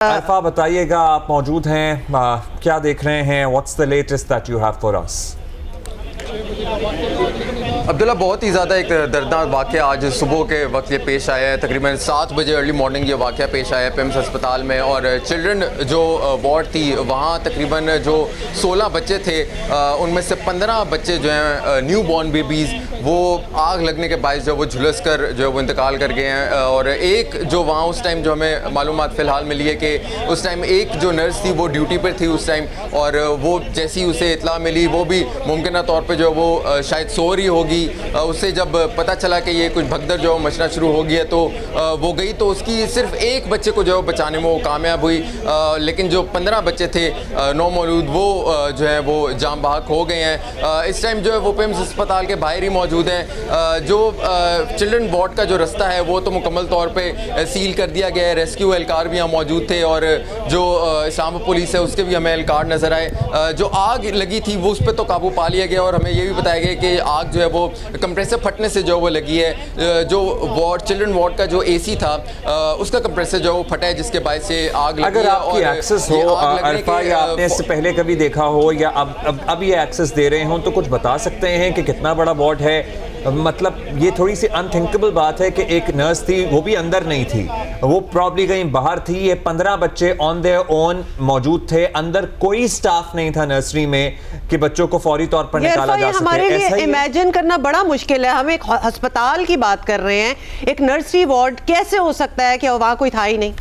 अरफा बताइएगा, आप मौजूद हैं, क्या देख रहे हैं? What's the latest that you have for us? Abdullah, बहुत ही ज़्यादा एक दर्दनाक वाक़या आज सुबह के वक्त ये पेश आया है। तकरीबन 7 बजे अर्ली मॉर्निंग ये वाक़या पेश आया है पिम्स अस्पताल में। और चिल्ड्रन जो वार्ड थी वहाँ तकरीबन जो 16 बच्चे थे उनमें से 15 बच्चे जो हैं न्यू बॉर्न बेबीज़, वो आग लगने के बायस जो वो झुलस कर जो वो इंतकाल कर गए हैं। और एक जो वहाँ उस टाइम जो हमें मालूमात फ़िलहाल मिली है कि उस टाइम एक जो नर्स थी वो ड्यूटी पर थी उस टाइम, और वो जैसी उसे इत्ला मिली वो भी मुमकिन तौर पर जो वो शायद सो रही होगी। उससे जब पता चला कि ये कुछ भगदड़ जो मचना शुरू हो गया तो वो गई, तो उसकी सिर्फ एक बच्चे को जो बचाने में वो कामयाब हुई। लेकिन जो 15 बच्चे थे नौमौलूद वो जो है वो जाम बहक हो गए हैं। इस टाइम जो है वो पिम्स अस्पताल के बाहर ही मौजूद हैं। जो चिल्ड्रन वार्ड का जो रास्ता है वो तो मुकम्मल तौर पर सील कर दिया गया है। रेस्क्यू एहलकार भी यहाँ मौजूद थे और जो इस्लामाबाद पुलिस है उसके भी हमें एहलकार नज़र आए। जो आग लगी थी वो उस पर तो काबू पा लिया गया, और हमें ये भी बताया गया कि आग जो है वो कंप्रेसर फटने से जो वो लगी है। जो वार्ड चिल्ड्रन वार्ड का जो एसी था उसका कंप्रेसर जो वो फटा है, जिसके बायस से आग लगी। अगर आपकी एक्सेस हो अरफा, या आपने इससे पहले कभी देखा हो या अब ये एक्सेस दे रहे हो, तो कुछ बता सकते हैं कि कितना बड़ा वार्ड है? मतलब ये थोड़ी सी अनथिंकेबल बात है कि एक नर्स थी, वो भी अंदर नहीं थी, वो प्रॉब्ली कहीं बाहर थी। ये 15 बच्चे ऑन देयर ओन मौजूद थे, अंदर कोई स्टाफ नहीं था नर्सरी में कि बच्चों को फौरी तौर पर निकाला जा सके। हमारे लिए इमेजिन करना बड़ा मुश्किल है। हम एक अस्पताल की बात कर रहे हैं, एक नर्सरी वार्ड कैसे हो सकता है कि वहां कोई था ही नहीं?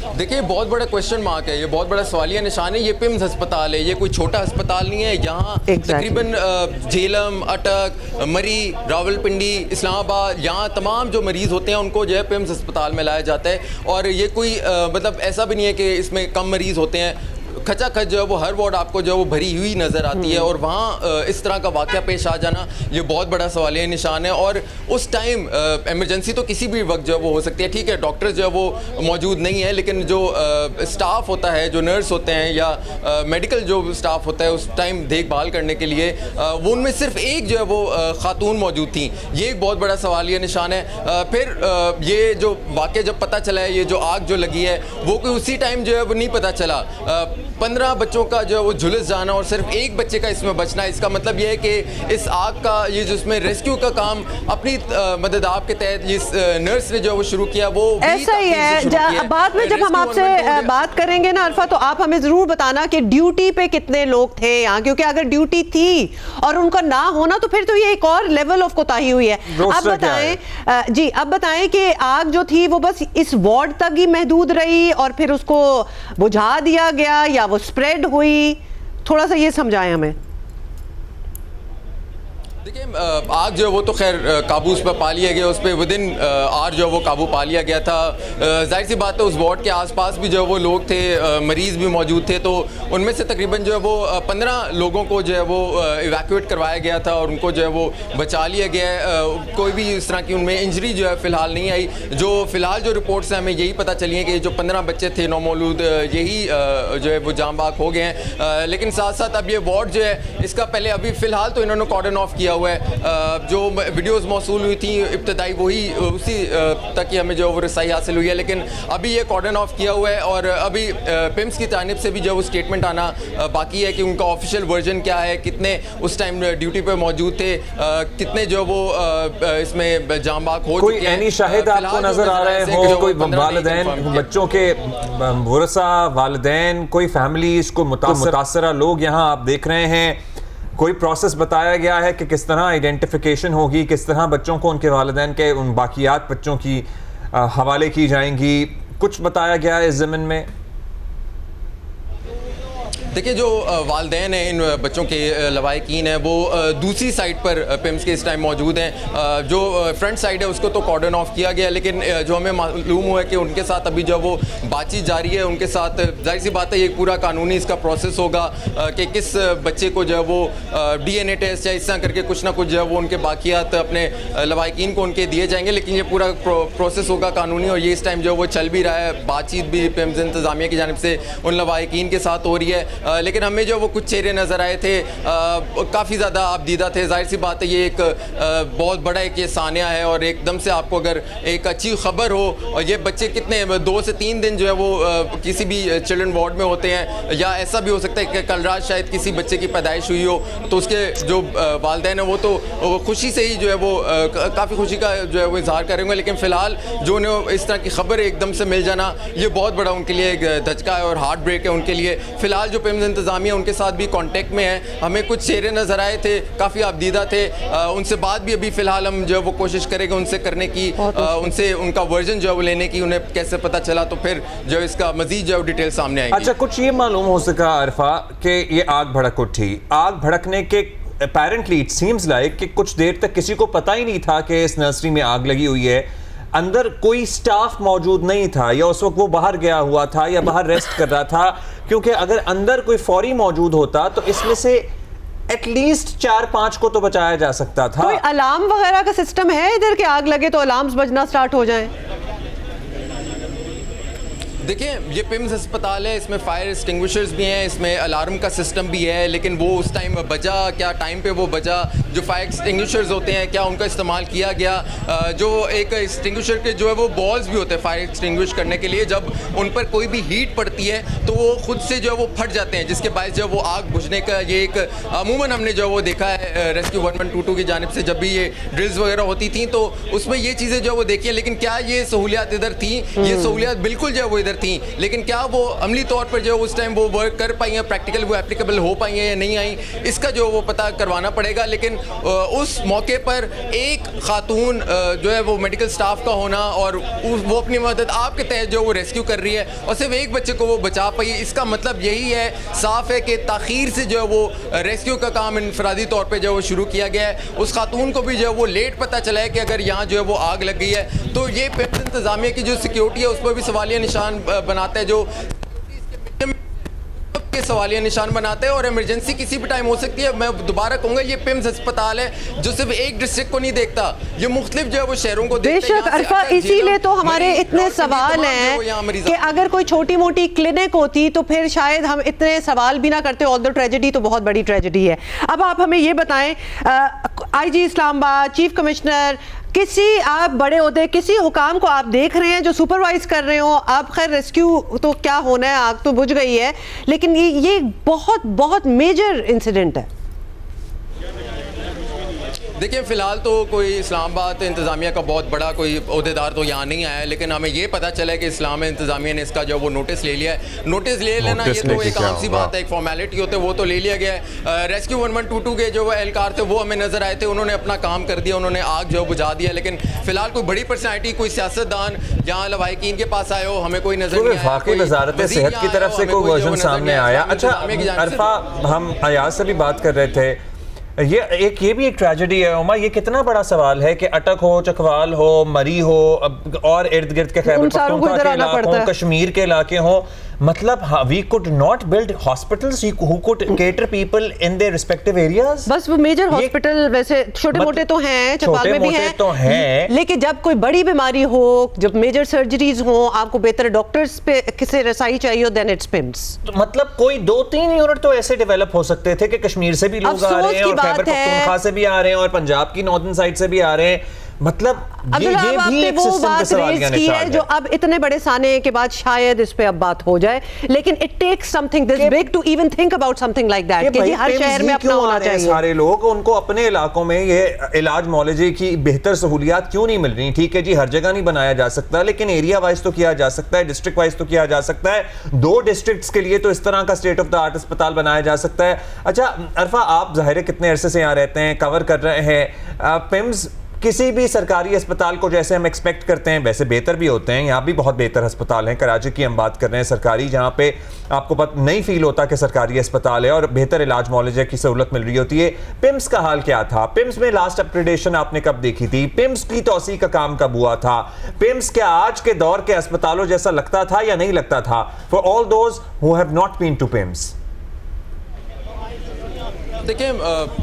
देखिए, बहुत बड़ा क्वेश्चन मार्क है, ये बहुत बड़ा सवालिया निशान है। ये पिम्स अस्पताल है, ये कोई छोटा अस्पताल नहीं है। यहाँ तकरीबन झेलम, अटक, मरी, रावलपिंडी, इस्लामाबाद, यहाँ तमाम जो मरीज़ होते हैं उनको जो है पिम्स अस्पताल में लाया जाता है। और ये कोई मतलब ऐसा भी नहीं है कि इसमें कम मरीज़ होते हैं। खचा खच जो है वो हर वार्ड आपको जो है वो भरी हुई नज़र आती है, और वहाँ इस तरह का वाक़या पेश आ जाना ये बहुत बड़ा सवालिया निशान है। और उस टाइम इमरजेंसी तो किसी भी वक्त जो है वो हो सकती है। ठीक है, डॉक्टर जो है वो मौजूद नहीं है, लेकिन जो स्टाफ होता है, जो नर्स होते हैं या मेडिकल जो स्टाफ होता है उस टाइम देखभाल करने के लिए, वो उनमें सिर्फ एक जो है वो खातून मौजूद थी। ये एक बहुत बड़ा सवालिया निशान है। फिर ये जो वाक़या जब पता चला है, ये जो आग जो लगी है वो कोई उसी टाइम जो है वो नहीं पता चला। 15 बच्चों का जो है वो झुलस जाना और सिर्फ एक बच्चे का इसमें बचना, इसका मतलब ये है कि इस आग का ये जो इसमें रेस्क्यू का काम अपनी मदद आपके तहत इस नर्स ने जो वो शुरू किया, वो ऐसा ही है। बाद में जब हम आपसे बात करेंगे ना अरफा, तो आप हमें जरूर बताना कि ड्यूटी पे कितने लोग थे यहाँ, क्योंकि अगर ड्यूटी थी और उनका ना होना तो फिर तो ये एक और लेवल ऑफ कोताही हुई है। अब बताएं जी, अब बताएं कि आग जो थी वो बस इस वार्ड तक ही महदूद रही और फिर उसको बुझा दिया गया या वो स्प्रेड हुई? थोड़ा सा ये समझाएं हमें। देखिए, आग जो है वो तो खैर काबू उस पर पा लिया गया, उस पर विदिन आर जो है वो काबू पा लिया गया था। जाहिर सी बात है उस वार्ड के आसपास भी जो है वो लोग थे, मरीज़ भी मौजूद थे, तो उनमें से तकरीबन जो है वो 15 लोगों को जो है वो इवैक्यूएट करवाया गया था और उनको जो है वो बचा लिया गया है। कोई भी इस तरह की उनमें इंजरी जो है फ़िलहाल नहीं आई। जो फ़िलहाल जो रिपोर्ट्स हैं हमें यही पता चली है कि जो 15 बच्चे थे नौमौलूद, यही जो है वो जाम बहक हो गए हैं। लेकिन साथ साथ अब ये वार्ड जो है इसका पहले अभी फ़िलहाल तो इन्होंने कॉर्डन ऑफ किया हुआ है। जो वीडियोस मौसूल हुई थी इब्तदाई वही उसी तक ही हमें जो वो रसाई हासिल हुई है, लेकिन अभी ये कॉर्डन ऑफ किया हुआ है। और अभी पिम्स की जानिब से भी जो वो स्टेटमेंट आना बाकी है कि उनका ऑफिशियल वर्जन क्या है, कितने उस टाइम ड्यूटी पे मौजूद थे, कितने जो वो इसमें जाम बहक हो चुके हैं। कोई ऐनी शाहिद आपको नजर आ रहे हो? कोई वालिदैन, बच्चों के वरसा, वालिदैन, कोई फैमिलीज को मुतासरा लोग यहाँ आप देख रहे हैं? कोई प्रोसेस बताया गया है कि किस तरह आइडेंटिफिकेशन होगी, किस तरह बच्चों को उनके वालिदैन के उन बाकियात बच्चों की हवाले की जाएंगी? कुछ बताया गया है इस ज़मीन में? देखिए, जो वालिदैन हैं इन बच्चों के लवाहिकीन हैं वो दूसरी साइड पर पिम्स के इस टाइम मौजूद हैं। जो फ्रंट साइड है उसको तो कॉर्डन ऑफ किया गया, लेकिन जो हमें मालूम हुआ है कि उनके साथ अभी जो वो बातचीत जारी है। उनके साथ जाहिर सी बात है ये पूरा कानूनी इसका प्रोसेस होगा कि किस बच्चे को जो है वो DNA टेस्ट या इस तरह करके कुछ ना कुछ जो है वो उनके बाकियात अपने लवाहिकीन को उनके दिए जाएंगे। लेकिन ये पूरा प्रोसेस होगा कानूनी, और ये इस टाइम जो वो चल भी रहा है। बातचीत भी पिम्स इंतज़ामिया की जानिब से उन लवाहिकीन के साथ हो रही है। लेकिन हमें जो वो कुछ चेहरे नज़र आए थे काफ़ी ज़्यादा आपदीदा थे। जाहिर सी बात है ये एक बहुत बड़ा एक ये सानिया है और एकदम से आपको अगर एक अच्छी खबर हो और ये बच्चे कितने 2 से 3 दिन जो है वो किसी भी चिल्ड्रन वार्ड में होते हैं, या ऐसा भी हो सकता है कि कल रात शायद किसी बच्चे की पैदाइश हुई हो तो उसके जो वालिदैन है वो तो खुशी से ही जो है वो काफ़ी खुशी का जो है वो इजहार करेंगे। लेकिन फ़िलहाल जो उन्हें इस तरह की खबर एकदम से मिल जाना ये बहुत बड़ा उनके लिए एक धचका है और हार्ट ब्रेक है उनके लिए। फ़िलहाल जो पिम्स इंतज़ामिया उनके साथ भी कांटेक्ट में है, हमें कुछ चेहरे नज़र आए थे काफ़ी आपदीदा थे, उनसे बात भी अभी फ़िलहाल हम जो है वो कोशिश करेंगे उनसे करने की, उनसे उनका वर्जन जो है वो लेने की, उन्हें कैसे पता चला, तो फिर जो इसका मज़ीद जो है डिटेल सामने आएगी। अच्छा, कुछ ये मालूम हो सका अरफा कि ये आग भड़क उठी, आग भड़कने के apparently it seems like कि कुछ देर तक किसी को पता ही नहीं था कि इस नर्सरी में आग लगी हुई है, अंदर कोई स्टाफ मौजूद नहीं था या उस वक्त वो बाहर गया हुआ था या बाहर रेस्ट कर रहा था, क्योंकि अगर अंदर कोई फौरी मौजूद होता तो इसमें से एटलीस्ट 4-5 को तो बचाया जा सकता था। कोई अलार्म वगैरह का सिस्टम है इधर के आग लगे तो अलार्म्स बजना स्टार्ट हो जाएं? देखिए ये पिम्स अस्पताल है, इसमें फायर एक्सटिंग्विशर्स भी हैं, इसमें अलार्म का सिस्टम भी है, लेकिन वो उस टाइम बजा क्या, टाइम पे वो बजा, जो फायर एक्सटिंग्विशर्स होते हैं क्या उनका इस्तेमाल किया गया, जो एक एक्सटिंग्विशर के जो है वो बॉल्स भी होते हैं फायर एक्सटिंग्विश करने के लिए, जब उन पर कोई भी हीट पड़ती है तो वो खुद से जो है वो फट जाते हैं, जिसके बायस जो है वो आग बुझने का ये एक अमूमन हमने जो है वो देखा है रेस्क्यू 1122 की जानिब से जब भी ये ड्रिल्स वगैरह होती थी तो उसमें ये चीज़ें जो है वो देखी हैं। लेकिन क्या ये सहूलियात इधर थी? ये सहूलियात बिल्कुल जो है वो इधर थी, लेकिन क्या वो अमली तौर पर जो उस टाइम वो वर्क कर पाई हैं, प्रैक्टिकल वो एप्लीकेबल हो पाई हैं या नहीं आई, इसका जो वो पता करवाना पड़ेगा। लेकिन उस मौके पर एक खातून जो है वो मेडिकल स्टाफ का होना और वो अपनी मदद आपके तहत जो वो रेस्क्यू कर रही है और सिर्फ एक बच्चे को वो बचा पाई, इसका मतलब यही है, साफ है कि ताखीर से जो है वो रेस्क्यू का काम इनफरादी तौर पर जो है वो शुरू किया गया है। उस खातून को भी जो है वो लेट पता चला है कि अगर यहाँ जो है वो आग लग गई है तो ये पिम्स इंतज़ामिया की जो सिक्योरिटी है उस पर भी सवालिया निशान बनाता है, जो के सवालिया निशान बनाते हैं और इमरजेंसी किसी भी टाइम हो सकती है। मैं दोबारा कहूंगा ये पिम्स अस्पताल है जो सिर्फ एक डिस्ट्रिक्ट को नहीं देखता, ये मुख्तलिफ जो है वो शहरों को देखता है। बेशक अरफा, इसीलिए तो हमारे इतने सवाल हैं कि अगर कोई छोटी मोटी क्लिनिक होती तो फिर शायद हम इतने सवाल भी ना करते, ऑल्दो ट्रेजेडी तो बहुत बड़ी ट्रेजेडी है। अब आप हमें ये बताएं, आईजी इस्लामाबाद, चीफ कमिश्नर, किसी आप बड़े ओहदे, किसी हुकाम को आप देख रहे हैं जो सुपरवाइज कर रहे हो? आप खैर रेस्क्यू तो क्या होना है, आग तो बुझ गई है, लेकिन ये बहुत बहुत मेजर इंसिडेंट है। देखिए फ़िलहाल तो कोई इस्लामाबाद इंतज़ामिया का बहुत बड़ा कोई अहदेदार तो यहाँ नहीं आया है, लेकिन हमें ये पता चला है कि इस्लाम इंतज़ामिया ने इसका जो वो नोटिस ले लिया है। नोटिस ले लेना ये तो एक आम सी बात है, एक फॉर्मेलिटी होते वो तो ले लिया गया है। रेस्क्यू 1122 के जो वो एहलकार थे वो हमें नज़र आए थे, उन्होंने अपना काम कर दिया, उन्होंने आग जो बुझा दिया, लेकिन फ़िलहाल कोई बड़ी पर्सनैलिटी, कोई सियासतदान यहाँ लवाहिकीन के पास आए हो हमें कोई नज़र नहीं आया। वज़ारत सेहत की तरफ से कोई वर्जन सामने आया? अच्छा अरफा, हम अयाज से भी बात कर रहे थे, ये भी एक ट्रेजेडी है उमा, ये कितना बड़ा सवाल है कि अटक हो, चकवाल हो, मरी हो और इर्द गिर्द के खैबर पख्तूनख्वा के इलाकों, कश्मीर के इलाके हो, मतलब we could not build hospitals who could cater people in their respective areas. बस वो मेजर हॉस्पिटल वैसे छोटे मोटे तो हैं, चकवाल में भी हैं, तो हैं, लेकिन जब कोई बड़ी बीमारी हो, जब मेजर सर्जरीज हो, आपको बेहतर डॉक्टर्स पे किसे रसाई चाहिए हो, देन इट्स पिम्स। तो मतलब कोई 2-3 यूनिट तो ऐसे डेवलप हो सकते थे कि कश्मीर से भी लोग आ रहे हैं और खैबर पख्तूनख्वा से भी आ रहे हैं और पंजाब की नॉर्दर्न साइड से भी आ रहे हैं, मतलब ये भी एक सिस्टम पे सवाल का निशान है जो अब इतने बड़े साने के बाद शायद इस पे अब बात हो जाए, लेकिन it takes something this big to even think about something like that कि हर शहर में अपना होना चाहिए। सारे लोग उनको अपने इलाकों में ये इलाज मौलजी की बेहतर सहूलियात क्यों नहीं मिल रही? ठीक है जी, हर जगह नहीं बनाया जा सकता, लेकिन एरिया वाइज तो किया जा सकता है, डिस्ट्रिक्ट वाइज तो किया जा सकता है, 2 डिस्ट्रिक्ट्स के लिए तो इस तरह का स्टेट ऑफ द आर्ट अस्पताल बनाया जा सकता है। अच्छा अरफा, आप जाहिर है कितने अरसे से यहाँ रहते हैं, कवर कर रहे हैं, पिम्स किसी भी सरकारी अस्पताल को जैसे हम एक्सपेक्ट करते हैं वैसे बेहतर भी होते हैं, यहाँ भी बहुत बेहतर अस्पताल हैं। कराची की हम बात कर रहे हैं सरकारी, जहाँ पे आपको पता नहीं फील होता कि सरकारी अस्पताल है और बेहतर इलाज मौलजे की सहूलत मिल रही होती है। पिम्स का हाल क्या था? पिम्स में लास्ट अपग्रेडेशन आपने कब देखी थी? पिम्स की तौसी का काम कब हुआ था? पिम्स क्या आज के दौर के अस्पतालों जैसा लगता था या नहीं लगता था? For all those who have not been to PIMS. देखें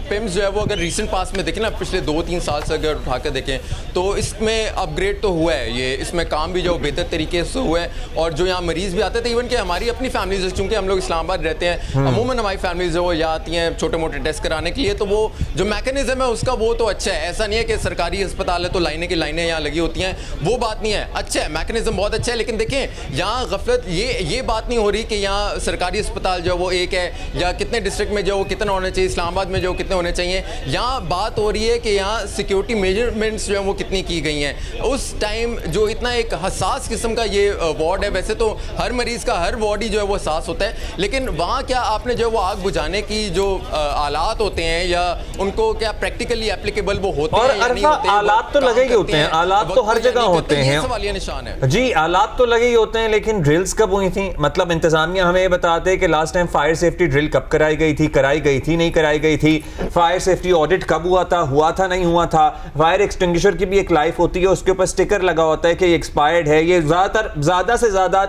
पिम्स जो है वो अगर रीसेंट पास में देखें ना, पिछले 2-3 साल से अगर उठा कर देखें तो इसमें अपग्रेड तो हुआ है, ये इसमें काम भी जो बेहतर तरीके से हुआ है। और जो यहाँ मरीज़ भी आते थे, इवन कि हमारी अपनी फैमिलीज, चूँकि हम लोग इस्लामाबाद रहते हैं, अमूमन हमारी फैमिलीज जो यहाँ आती हैं छोटे मोटे टेस्ट कराने के लिए, तो वो जो मैकेनिज्म है उसका वो तो अच्छा है। ऐसा नहीं है कि सरकारी अस्पताल है तो लाइनें की लाइनें यहाँ लगी होती हैं, वो बात नहीं है। अच्छा है, मैकेनिज्म बहुत अच्छा है, लेकिन देखें यहाँ गफलत ये बात नहीं हो रही कि यहाँ सरकारी अस्पताल जो वो एक है या कितने डिस्ट्रिक्ट में जो वो कितना होना चाहिए, इस्लामाबाद में जो कितने होने चाहिए। यहाँ बात हो रही है कि यहाँ सिक्योरिटी मेजरमेंट्स जो है वो कितनी की गई हैं। उस टाइम जो इतना एक हसास किस्म का ये वार्ड है, वैसे तो हर मरीज़ का हर वार्ड ही जो है वो हसास होता है, लेकिन वहाँ क्या आपने जो वो आग बुझाने की जो आलात होते हैं या उनको क्या प्रैक्टिकली एप्लीकेबल वो होते हैं या नहीं होते? आलात तो लगे ही होते हैं, आलात तो हर जगह होते हैं, सवालिया निशान है जी, आलात तो लगे ही होते हैं, लेकिन ड्रिल्स कब हुई थी? मतलब इंतजामिया हमें ये बताते हैं कि last time fire safety drill कब कराई गई थी, नहीं कराई गई थी। फायर सेफ्टी ऑडिट कब हुआ था, नहीं हुआ था। फायर एक्सटिंग्विशर की भी एक लाइफ होती है, उसके ऊपर स्टिकर लगा होता है कि ये एक्सपायर्ड है। ये ज्यादा से ज्यादा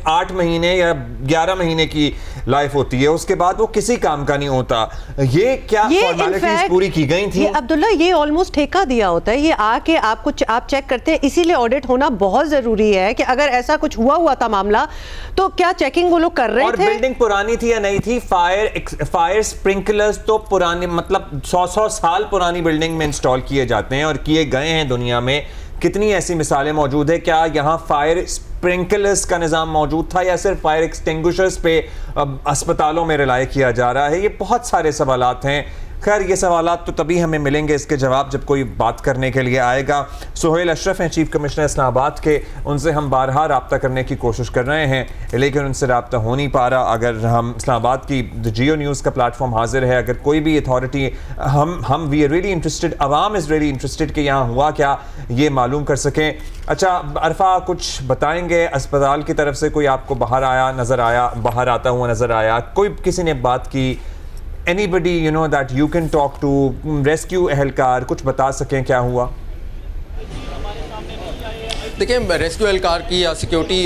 8 महीने या 11 महीने की लाइफ होती है, उसके बाद वो किसी काम का नहीं होता। ये क्या फॉर्मेलिटीज पूरी की गई थी? अब्दुल्ला, ये ऑलमोस्ट ठेका दिया होता है, ये आके आप चेक करते हैं, इसीलिए ऑडिट होना बहुत जरूरी है कि अगर ऐसा कुछ हुआ था मामला तो क्या चेकिंग वो लोग कर रहे थे। और बिल्डिंग पुरानी थी या नहीं थी? फायर स्प्रिंकलर्स तो पुराने, मतलब 100 साल पुरानी बिल्डिंग में इंस्टॉल किए जाते हैं और किए गए हैं। दुनिया में कितनी ऐसी मिसालें मौजूद है। क्या यहाँ फायर स्प्रिंकलर्स का निज़ाम मौजूद था या सिर्फ फायर एक्सटिंग्विशर्स पे अस्पतालों में रिलाय किया जा रहा है? ये बहुत सारे सवालात हैं। खैर, ये सवालात तो तभी हमें मिलेंगे इसके जवाब जब कोई बात करने के लिए आएगा। सुहेल अशरफ हैं, चीफ कमिश्नर इस्लामाबाद के। उनसे हम बारहा रब्ता करने की कोशिश कर रहे हैं, लेकिन उनसे रब्ता हो नहीं पा रहा। अगर हम इस्लामाबाद की जियो न्यूज़ का प्लेटफॉर्म हाजिर है, अगर कोई भी अथॉरिटी, हम we are really interested, Awam is really interested कि यहाँ हुआ क्या, ये मालूम कर सकें। अच्छा अरफा, कुछ बताएंगे अस्पताल की तरफ से कोई आपको बाहर आता हुआ नज़र आया? कोई किसी ने बात की? Anybody you know that you can talk to, rescue एहलकार कुछ बता सकें क्या हुआ? देखिए, रेस्क्यू एहलकार की या सिक्योरिटी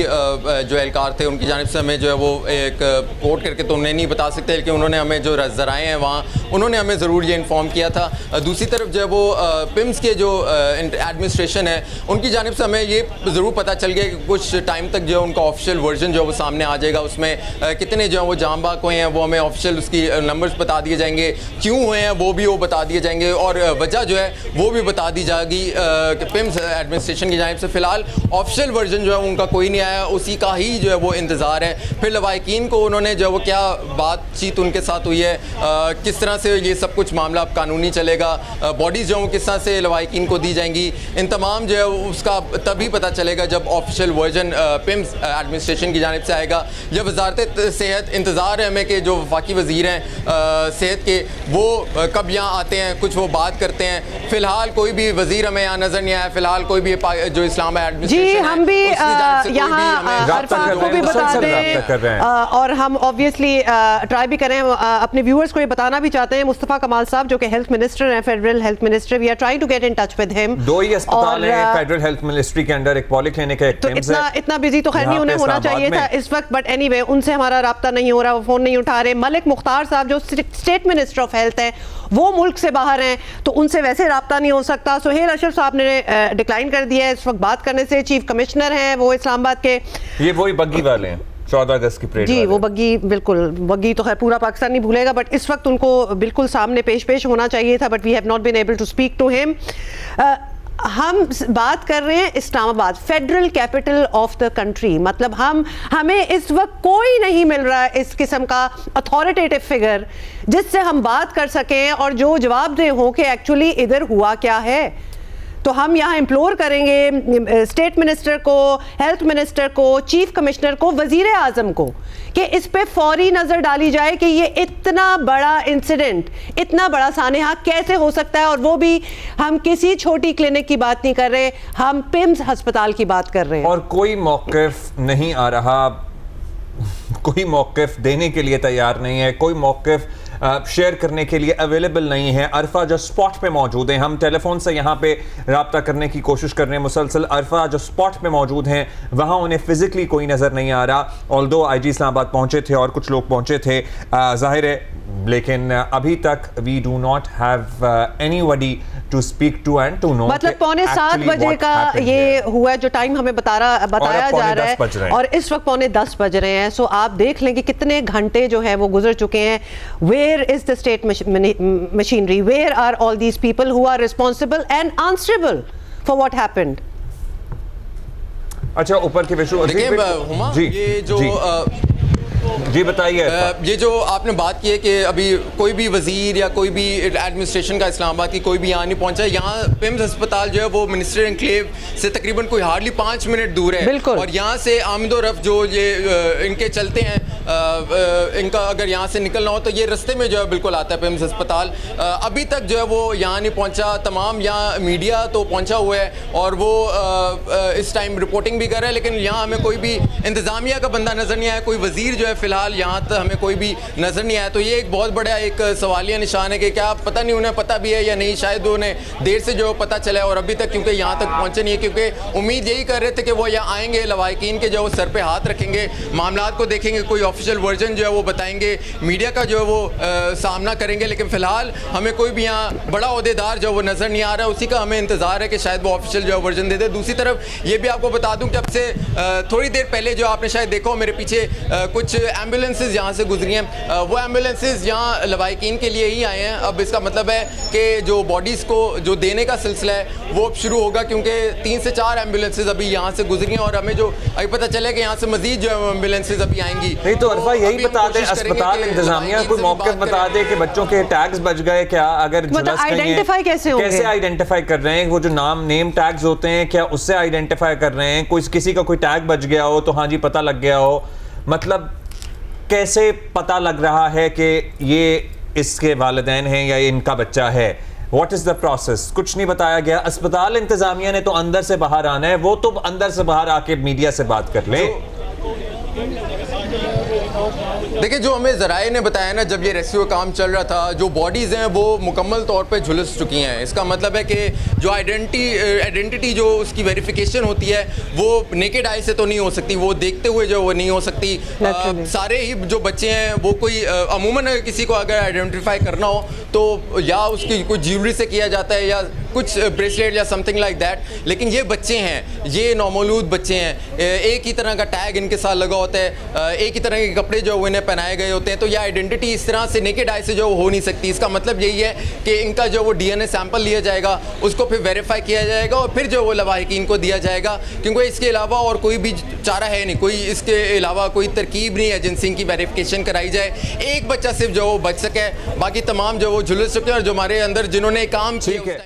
जो एहलकार थे उनकी जानिब से हमें जो है वो एक कोट करके तो उन्हें नहीं बता सकते, लेकिन उन्होंने हमें जो ज़राए हैं वहाँ उन्होंने हमें ज़रूर ये इन्फॉर्म किया था। दूसरी तरफ जो है वो पिम्स के जो एडमिनिस्ट्रेशन है उनकी जानिब से हमें ये ज़रूर पता चल गया कि कुछ टाइम तक जो है उनका ऑफिशियल वर्जन जो है वो सामने आ जाएगा। उसमें कितने जो है वो जाम बाग हुए हैं वो हमें ऑफिशियल उसकी नंबर्स बता दिए जाएंगे, क्यों हुए हैं वो भी वो बता दिए जाएंगे, और वजह जो है वो भी बता दी जाएगी पिम्स एडमिनिस्ट्रेशन की जानिब से। फ़िलहाल ऑफिशियल वर्जन जो है उनका कोई नहीं आया, उसी का ही जो है वो इंतज़ार है। फिर लवाहिकीन को उन्होंने जो है वो क्या बातचीत उनके साथ हुई है, किस तरह से ये सब कुछ मामला अब कानूनी चलेगा, बॉडीज़ जो है वो किस तरह से लवाहिकीन को दी जाएंगी, इन तमाम जो है उसका तभी पता चलेगा जब ऑफिशियल वर्जन पिम्स एडमिनिस्ट्रेशन की जानिब से आएगा। जब वजारत सेहत, इंतज़ार है हमें कि जो वफाकी वज़ीर हैं सेहत के, वो कब यहाँ आते हैं, कुछ वो बात करते हैं। फ़िलहाल कोई भी वज़ीर हमें यहाँ नज़र नहीं आया। फ़िलहाल कोई भी जो इस्लाम जी, हम भी यहाँ अरफा को भी बता दें और हम ऑब्वियसली ट्राई भी करें, अपने व्यूअर्स को ये बताना भी चाहते हैं, मुस्तफ़ा कमाल साहब जो कि हेल्थ मिनिस्टर हैं, federal health minister, we are trying to get in touch with him. 2 ही अस्पताल हैं फेडरल हेल्थ मिनिस्ट्री के अंडर, एक पॉलीक्लिनिक है, एक टिम्स है। इतना बिजी तो खैर नहीं उन्हें होना चाहिए था इस वक्त, बट एनीवे उनसे हमारा राब्ता नहीं हो रहा, वो फोन नहीं उठा रहे। मलिक मुख्तार साहब जो स्टेट मिनिस्टर ऑफ हेल्थ है वो मुल्क से बाहर हैं, तो उनसे वैसे राब्ता नहीं हो सकता। सुहेल अशरफ साहब ने डिक्लाइन कर दिया है इस वक्त बात करने से। चीफ कमिश्नर हैं वो इस्लामाबाद के, ये वही बग्गी वाले हैं 14 अगस्त की परेड जी, वो बग्गी, बिल्कुल बग्गी तो खैर पूरा पाकिस्तान नहीं भूलेगा, बट इस वक्त उनको बिल्कुल सामने पेश होना चाहिए था, but we have not been able to speak to him. हम बात कर रहे हैं Islamabad, federal capital of the country, मतलब हमें इस वक्त कोई नहीं मिल रहा है इस किस्म का अथॉरिटेटिव फिगर जिससे हम बात कर सकें और जो जवाबदेह हो कि एक्चुअली इधर हुआ क्या है। तो हम यहाँ इम्प्लोर करेंगे स्टेट मिनिस्टर को, हेल्थ मिनिस्टर को, चीफ कमिश्नर को, वजीर आजम को कि इस पे फौरी नज़र डाली जाए कि ये इतना बड़ा इंसिडेंट, इतना बड़ा सानेहा कैसे हो सकता है। और वो भी हम किसी छोटी क्लिनिक की बात नहीं कर रहे, हम पिम्स अस्पताल की बात कर रहे हैं। और कोई मौक़िफ़ नहीं आ रहा, कोई मौक़िफ़ देने के लिए तैयार नहीं है, कोई मौक़िफ़ शेयर करने के लिए अवेलेबल नहीं है। अरफा जो स्पॉट पे मौजूद हैं, हम टेलीफोन से यहाँ पे रब्ता करने की कोशिश कर रहे हैं मुसलसल। अरफा जो स्पॉट पे मौजूद हैं वहाँ उन्हें फिजिकली कोई नज़र नहीं आ रहा, ऑल्दो IG इस्लामाबाद पहुँचे थे और कुछ लोग पहुँचे थे जाहिर है, लेकिन अभी तक we do not have anybody to speak to and to know. मतलब 6:45 बजे का ये हुआ है जो टाइम हमें बताया जा रहा है, और इस वक्त 9:45 बज रहे हैं। सो आप देख लें कि कितने घंटे जो है वो गुजर चुके हैं। Where is the state machinery, where are all these people who are responsible and answerable for what happened? अच्छा, ऊपर के विशु जी, ये जो जी बताइए। ये जो आपने बात की है कि अभी कोई भी वजीर या कोई भी एडमिनिस्ट्रेशन का इस्लामाबाद की कोई भी यहाँ नहीं पहुंचा। यहाँ पिम्स अस्पताल जो है वो मिनिस्टर एनक्लेव से तकरीबन कोई हार्डली 5 मिनट दूर है, और यहाँ से आमदो रफ जो ये इनके चलते हैं, इनका अगर यहाँ से निकलना हो तो ये रास्ते में जो है बिल्कुल आता है पिम्स अस्पताल। अभी तक जो है वो यहाँ नहीं पहुँचा। तमाम यहाँ मीडिया तो पहुँचा हुआ है और वो इस टाइम रिपोर्टिंग भी कर रहा है, लेकिन यहाँ हमें कोई भी इंतज़ामिया का बंदा नज़र नहीं आया, कोई वजीर जो है फिलहाल यहाँ तक हमें कोई भी नज़र नहीं आया। तो ये एक बहुत बड़ा एक सवालिया निशान है कि क्या पता नहीं उन्हें पता भी है या नहीं, शायद उन्हें देर से जो पता चला है और अभी तक क्योंकि यहाँ तक पहुँचे नहीं है, क्योंकि उम्मीद यही कर रहे थे कि वो यहाँ आएंगे, लवाहिकीन के जो वो सर पे हाथ रखेंगे, मामला को देखेंगे, कोई ऑफिशियल वर्जन जो है वो बताएंगे, मीडिया का जो है वो सामना करेंगे। लेकिन फिलहाल हमें कोई भी यहाँ बड़ा ओहदेदार जो वो नज़र नहीं आ रहा है, उसी का हमें इंतज़ार है कि शायद वो ऑफिशियल जो है वर्जन दे दे। दूसरी तरफ ये भी आपको बता दूँ कि अब से थोड़ी देर पहले जो आपने शायद देखा हो मेरे पीछे कुछ एम्बुलेंसेज यहाँ से गुजरी हैं, वो एम्बुलेंसेज यहाँ लवाहिकीन के लिए ही आए हैं। अब इसका मतलब है कि जो बॉडीज़ को जो देने का सिलसिला है वो अब शुरू होगा, क्योंकि 3 से 4 एम्बुलेंसेज अभी यहाँ से गुजरी हैं और हमें जो अभी पता चला कि यहाँ से मजीद जो एम्बुलेंसेज अभी आएंगी। नहीं तो अरफा यही बता दें, अस्पताल इंतजामिया कोई मौके बता दे कि बच्चों के टैग्स बच गए क्या? अगर मतलब आइडेंटिफाई कैसे आइडेंटिफाई कर रहे हैं? वो जो नेम टैग्स होते हैं क्या उससे आइडेंटिफाई कर रहे हैं? कोई किसी का कोई टैग बच गया हो तो हाँ जी पता लग गया हो, मतलब कैसे पता लग रहा है कि ये इसके वालिदैन हैं या इनका बच्चा है? What is the process? कुछ नहीं बताया गया। अस्पताल इंतजामिया ने तो अंदर से बाहर आना है, वो तो अंदर से बाहर आके मीडिया से बात कर ले। देखिए, जो हमें ज़राए ने बताया ना, जब ये रेस्क्यू का काम चल रहा था, जो बॉडीज़ हैं वो मुकम्मल तौर पे झुलस चुकी हैं। इसका मतलब है कि जो आइडेंटिटी जो उसकी वेरिफिकेशन होती है वो नेकेड आई से तो नहीं हो सकती, वो देखते हुए जो वो नहीं हो सकती। सारे ही जो बच्चे हैं वो कोई अमूमन किसी को अगर आइडेंटिफाई करना हो तो या उसकी कोई ज्वेलरी से किया जाता है या कुछ ब्रेसलेट या समथिंग लाइक दैट, लेकिन ये बच्चे हैं, ये नौमौलूद बच्चे हैं, एक ही तरह का टैग इनके साथ लगा होता है, एक ही तरह के कपड़े जो इन्हें पहनाए गए होते हैं, तो यह आइडेंटिटी इस तरह से नेकेड आई से जो हो नहीं सकती। इसका मतलब यही है कि इनका जो वो DNA सैंपल लिया जाएगा, उसको फिर वेरीफाई किया जाएगा और फिर जो वो लवाहिकीन को दिया जाएगा, क्योंकि इसके अलावा और कोई भी चारा है नहीं, कोई इसके अलावा कोई तरकीब नहीं है जिनसे इनकी वेरिफिकेशन कराई जाए। एक बच्चा सिर्फ जो वो बच सके, बाकी तमाम जो वो झुलस चुके हैं और जो हमारे अंदर जिन्होंने काम किया।